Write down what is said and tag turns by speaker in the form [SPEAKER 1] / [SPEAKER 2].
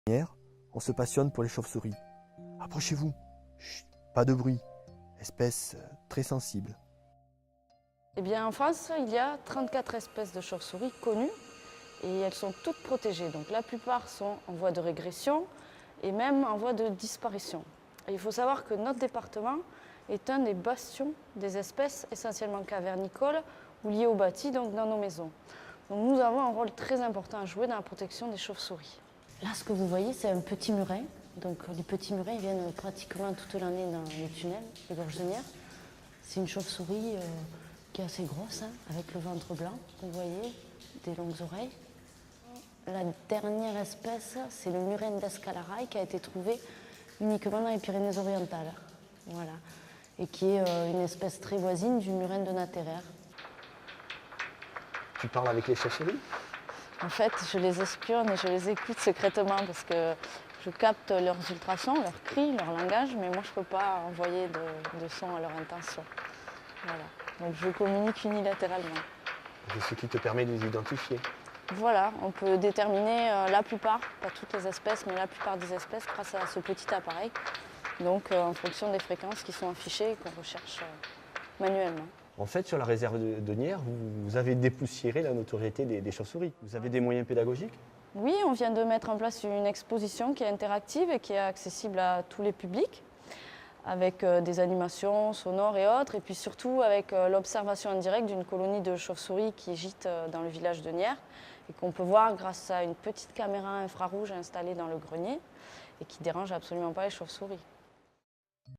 [SPEAKER 1] On se passionne pour les chauves-souris. Approchez-vous. Chut, pas de bruit. Espèce très sensible.
[SPEAKER 2] Eh bien, en France, il y a 34 espèces de chauves-souris connues et elles sont toutes protégées. Donc la plupart sont en voie de régression et même en voie de disparition. Et il faut savoir que notre département est un des bastions des espèces essentiellement cavernicoles ou liées au bâti, donc dans nos maisons. Donc nous avons un rôle très important à jouer dans la protection des chauves-souris. Là, ce que vous voyez, c'est un petit murin. Donc les petits murets viennent pratiquement toute l'année dans les tunnels, les gorges de Nières. C'est une chauve-souris qui est assez grosse, hein, avec le ventre blanc, vous voyez, des longues oreilles. La dernière espèce, c'est le murin d'Escalaray qui a été trouvé uniquement dans les Pyrénées-Orientales. Voilà. Et qui est une espèce très voisine du murin de Nattéraire.
[SPEAKER 3] Tu parles avec les chauves-souris?
[SPEAKER 2] En fait, je les espionne et je les écoute secrètement parce que je capte leurs ultrasons, leurs cris, leur langage, mais moi je ne peux pas envoyer de son à leur intention. Voilà. Donc je communique unilatéralement.
[SPEAKER 3] C'est ce qui te permet de les identifier.
[SPEAKER 2] Voilà, on peut déterminer la plupart, pas toutes les espèces, mais la plupart des espèces grâce à ce petit appareil. Donc en fonction des fréquences qui sont affichées et qu'on recherche manuellement.
[SPEAKER 3] En fait, sur la réserve de Nières, vous avez dépoussiéré la notoriété des chauves-souris. Vous avez des moyens pédagogiques?
[SPEAKER 2] Oui, on vient de mettre en place une exposition qui est interactive et qui est accessible à tous les publics, avec des animations sonores et autres, et puis surtout avec l'observation en direct d'une colonie de chauves-souris qui gîte dans le village de Nières, et qu'on peut voir grâce à une petite caméra infrarouge installée dans le grenier, et qui ne dérange absolument pas les chauves-souris.